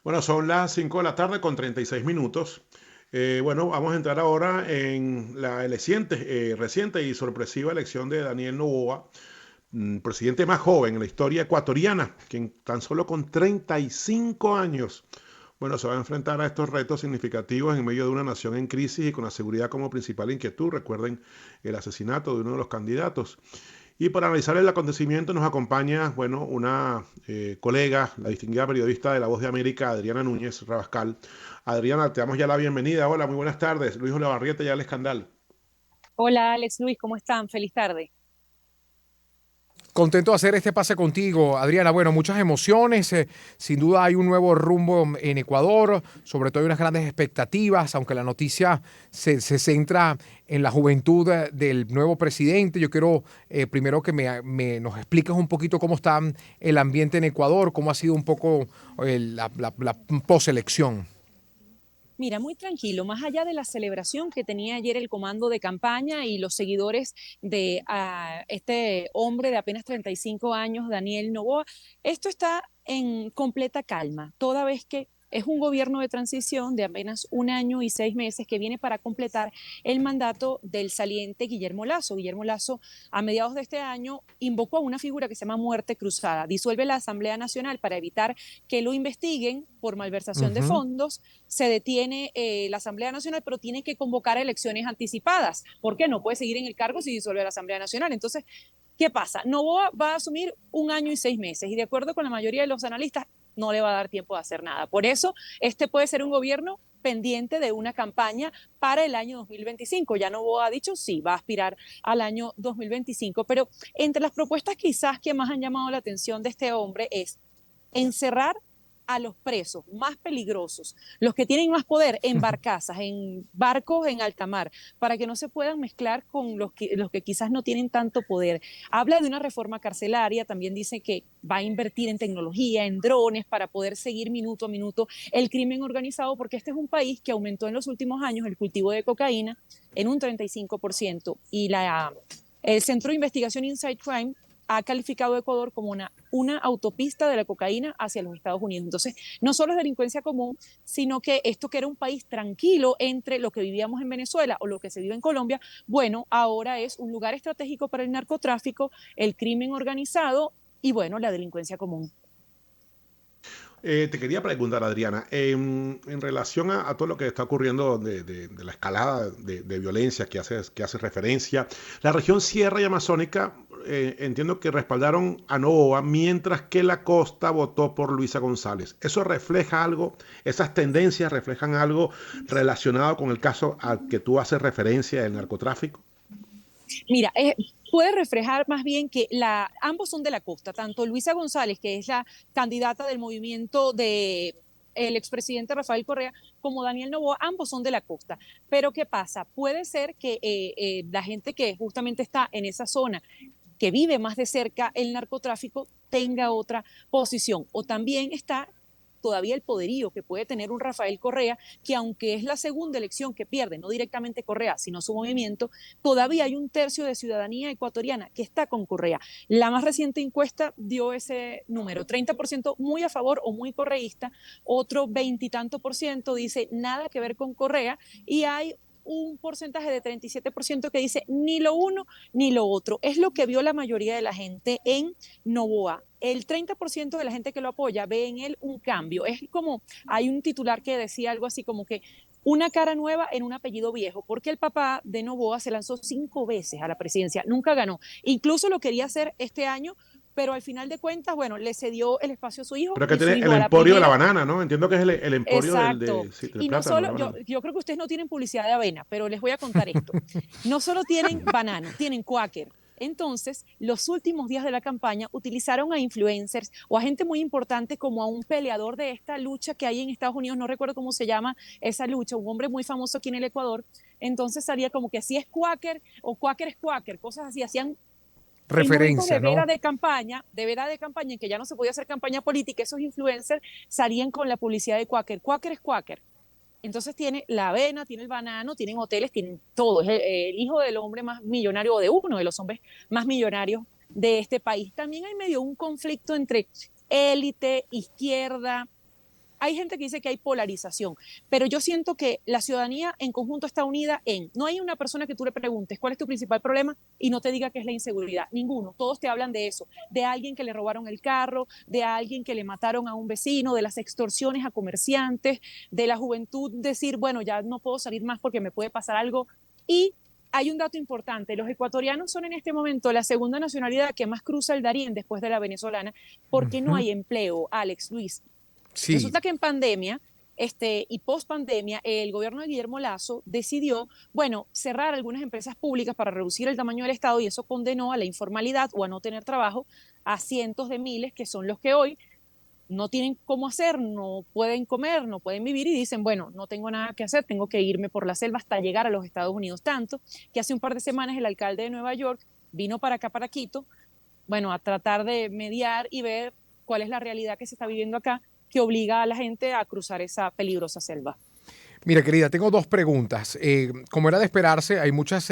Bueno, son las 5 de la tarde con 36 minutos. Bueno, vamos a entrar ahora en la reciente y sorpresiva elección de Daniel Noboa, presidente más joven en la historia ecuatoriana, quien tan solo con 35 años, bueno, se va a enfrentar a estos retos significativos en medio de una nación en crisis y con la seguridad como principal inquietud. Recuerden el asesinato de uno de los candidatos. Y para analizar el acontecimiento nos acompaña, bueno, una colega, la distinguida periodista de La Voz de América, Adriana Núñez Rabascal. Adriana, te damos ya la bienvenida. Hola, muy buenas tardes. Luis Olavarrieta y Alex Candal. Hola Alex, Luis, ¿cómo están? Feliz tarde. Contento de hacer este pase contigo, Adriana. Bueno, muchas emociones. Sin duda hay un nuevo rumbo en Ecuador. Sobre todo hay unas grandes expectativas, aunque la noticia se centra en la juventud del nuevo presidente. Yo quiero primero que nos expliques un poquito cómo está el ambiente en Ecuador, cómo ha sido un poco la poselección. Mira, muy tranquilo, más allá de la celebración que tenía ayer el comando de campaña y los seguidores de este hombre de apenas 35 años, Daniel Noboa, esto está en completa calma, toda vez que es un gobierno de transición de apenas 1 año y 6 meses que viene para completar el mandato del saliente Guillermo Lasso. Guillermo Lasso, a mediados de este año, invocó a una figura que se llama muerte cruzada. Disuelve la Asamblea Nacional para evitar que lo investiguen por malversación de Ujú. fondos, se detiene la Asamblea Nacional, pero tiene que convocar elecciones anticipadas. ¿Por qué? No puede seguir en el cargo si disuelve la Asamblea Nacional. Entonces, ¿qué pasa? Novoa va a asumir 1 año y 6 meses y de acuerdo con la mayoría de los analistas no le va a dar tiempo de hacer nada. Por eso, este puede ser un gobierno pendiente de una campaña para el año 2025. Ya Novoa ha dicho sí, va a aspirar al año 2025, pero entre las propuestas quizás que más han llamado la atención de este hombre es encerrar a los presos más peligrosos, los que tienen más poder, en barcazas, en barcos en alta mar, para que no se puedan mezclar con los que quizás no tienen tanto poder. Habla de una reforma carcelaria, también dice que va a invertir en tecnología, en drones, para poder seguir minuto a minuto el crimen organizado, porque este es un país que aumentó en los últimos años el cultivo de cocaína en un 35% y el Centro de Investigación Inside Crime ha calificado a Ecuador como una autopista de la cocaína hacia los Estados Unidos. Entonces, no solo es delincuencia común, sino que esto que era un país tranquilo entre lo que vivíamos en Venezuela o lo que se vive en Colombia, bueno, ahora es un lugar estratégico para el narcotráfico, el crimen organizado y, bueno, la delincuencia común. Te quería preguntar, Adriana, en relación a todo lo que está ocurriendo de la escalada de violencia que hace referencia, la región Sierra y Amazónica, entiendo que respaldaron a Novoa, mientras que la costa votó por Luisa González. ¿Eso refleja algo? ¿Esas tendencias reflejan algo relacionado con el caso al que tú haces referencia del narcotráfico? Mira, puede reflejar más bien que ambos son de la costa, tanto Luisa González, que es la candidata del movimiento de el expresidente Rafael Correa, como Daniel Noboa, ambos son de la costa. Pero ¿qué pasa? Puede ser que la gente que justamente está en esa zona, que vive más de cerca el narcotráfico, tenga otra posición. O también está todavía el poderío que puede tener un Rafael Correa, que aunque es la segunda elección que pierde, no directamente Correa, sino su movimiento, todavía hay un tercio de ciudadanía ecuatoriana que está con Correa. La más reciente encuesta dio ese número, 30% muy a favor o muy correísta, otro veintitanto por ciento dice nada que ver con Correa y hay un porcentaje de 37% que dice ni lo uno ni lo otro. Es lo que vio la mayoría de la gente en Novoa. El 30% de la gente que lo apoya ve en él un cambio. Es como, hay un titular que decía algo así como que una cara nueva en un apellido viejo, porque el papá de Novoa se lanzó 5 veces a la presidencia, nunca ganó. Incluso lo quería hacer este año, pero al final de cuentas, bueno, le cedió el espacio a su hijo Pero que y su tiene el hijo a la emporio de la primera. banana, ¿no? Entiendo que es el emporio Exacto. sí, del Y no plátano, solo, la yo, banana. yo creo que ustedes no tienen publicidad de avena, pero les voy a contar esto. No solo tienen banano, tienen Quaker. Entonces, los últimos días de la campaña utilizaron a influencers o a gente muy importante como a un peleador de esta lucha que hay en Estados Unidos, no recuerdo cómo se llama esa lucha, un hombre muy famoso aquí en el Ecuador. Entonces salía como que si es Quaker o Quaker es Quaker, cosas así, hacían en momentos Referencia, ¿no? de veda de campaña, en que ya no se podía hacer campaña política, esos influencers salían con la publicidad de Quaker. Quaker es Quaker. Entonces tiene la avena, tiene el banano, tienen hoteles, tienen todo. Es el hijo del hombre más millonario o de uno de los hombres más millonarios de este país. También hay medio un conflicto entre élite, izquierda, hay gente que dice que hay polarización, pero yo siento que la ciudadanía en conjunto está unida no hay una persona que tú le preguntes cuál es tu principal problema y no te diga que es la inseguridad, ninguno, todos te hablan de eso, de alguien que le robaron el carro, de alguien que le mataron a un vecino, de las extorsiones a comerciantes, de la juventud decir, bueno, ya no puedo salir más porque me puede pasar algo. Y hay un dato importante, los ecuatorianos son en este momento la segunda nacionalidad que más cruza el Darién después de la venezolana, porque no hay empleo, Alex, Luis. Sí. Resulta que en pandemia y post pandemia, el gobierno de Guillermo Lasso decidió, bueno, cerrar algunas empresas públicas para reducir el tamaño del Estado y eso condenó a la informalidad o a no tener trabajo a cientos de miles que son los que hoy no tienen cómo hacer, no pueden comer, no pueden vivir y dicen, bueno, no tengo nada que hacer, tengo que irme por la selva hasta llegar a los Estados Unidos. Tanto que hace un par de semanas el alcalde de Nueva York vino para acá, para Quito, bueno, a tratar de mediar y ver cuál es la realidad que se está viviendo acá, que obliga a la gente a cruzar esa peligrosa selva. Mira, querida, tengo dos preguntas. Como era de esperarse, hay muchas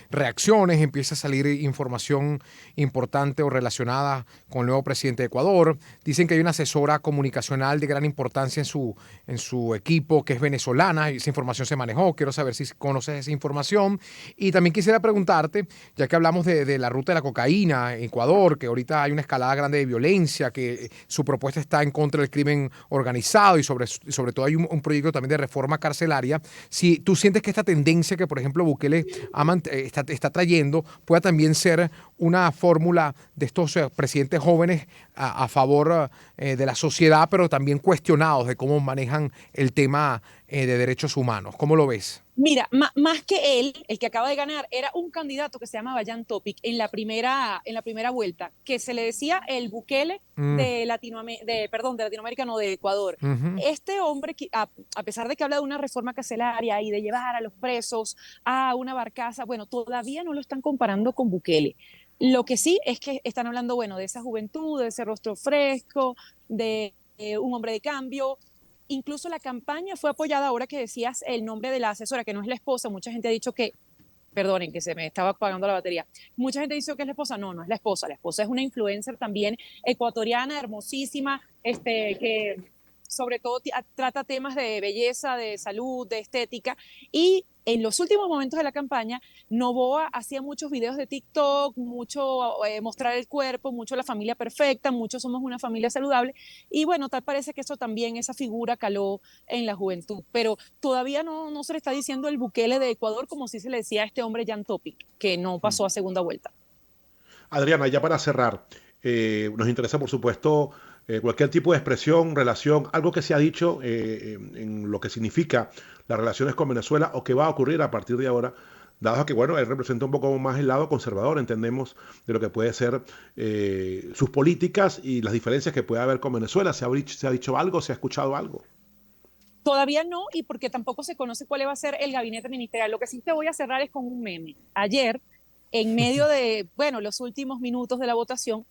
reacciones, empieza a salir información importante o relacionada con el nuevo presidente de Ecuador. Dicen que hay una asesora comunicacional de gran importancia en su equipo, que es venezolana, y esa información se manejó. Quiero saber si conoces esa información. Y también quisiera preguntarte, ya que hablamos de la ruta de la cocaína en Ecuador, que ahorita hay una escalada grande de violencia, que su propuesta está en contra del crimen organizado y sobre todo hay un proyecto también de reforma carcelaria. Si tú sientes que esta tendencia que, por ejemplo, Bukele está trayendo pueda también ser una fórmula de estos presidentes jóvenes a favor de la sociedad, pero también cuestionados de cómo manejan el tema de derechos humanos. ¿Cómo lo ves? Mira, más que él, el que acaba de ganar, era un candidato que se llamaba Jan Topic en la primera vuelta, que se le decía el Bukele de Latinoamérica, no, de Ecuador. Este hombre, a pesar de que habla de una reforma carcelaria y de llevar a los presos a una barcaza, bueno, todavía no lo están comparando con Bukele. Lo que sí es que están hablando, bueno, de esa juventud, de ese rostro fresco, de un hombre de cambio. Incluso la campaña fue apoyada, ahora que decías el nombre de la asesora, que no es la esposa. Mucha gente ha dicho que, perdonen, que se me estaba apagando la batería. Mucha gente dice que es la esposa. No, no es la esposa. La esposa es una influencer también ecuatoriana, hermosísima, que sobre todo trata temas de belleza, de salud, de estética. Y en los últimos momentos de la campaña, Noboa hacía muchos videos de TikTok, mucho mostrar el cuerpo, mucho la familia perfecta, mucho somos una familia saludable. Y bueno, tal parece que eso también, esa figura caló en la juventud. Pero todavía no se le está diciendo el Bukele de Ecuador como si se le decía a este hombre Jan Topic, que no pasó a segunda vuelta. Adriana, ya para cerrar, nos interesa, por supuesto, cualquier tipo de expresión, relación, algo que se ha dicho en lo que significa las relaciones con Venezuela o que va a ocurrir a partir de ahora, dado que, bueno, él representa un poco más el lado conservador, entendemos, de lo que puede ser sus políticas y las diferencias que puede haber con Venezuela. ¿Se ha dicho algo? ¿Se ha escuchado algo? Todavía no, y porque tampoco se conoce cuál va a ser el gabinete ministerial. Lo que sí te voy a cerrar es con un meme. Ayer, en medio de, bueno, los últimos minutos de la votación,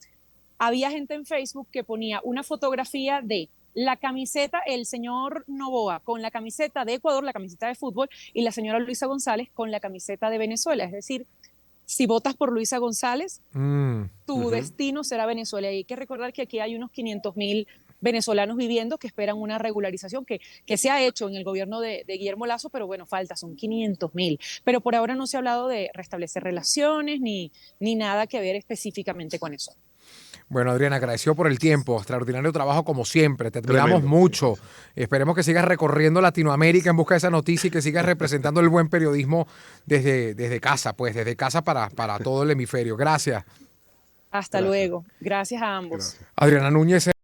había gente en Facebook que ponía una fotografía de la camiseta, el señor Noboa con la camiseta de Ecuador, la camiseta de fútbol, y la señora Luisa González con la camiseta de Venezuela. Es decir, si votas por Luisa González, tu destino será Venezuela. Y hay que recordar que aquí hay unos 500.000 venezolanos viviendo que esperan una regularización que se ha hecho en el gobierno de Guillermo Lasso, pero bueno, falta, son 500.000. Pero por ahora no se ha hablado de restablecer relaciones ni nada que ver específicamente con eso. Bueno, Adriana, agradecido por el tiempo. Extraordinario trabajo como siempre. Te admiramos mucho. Esperemos que sigas recorriendo Latinoamérica en busca de esa noticia y que sigas representando el buen periodismo desde casa, pues desde casa para todo el hemisferio. Gracias. Hasta luego. Gracias a ambos. Adriana Núñez.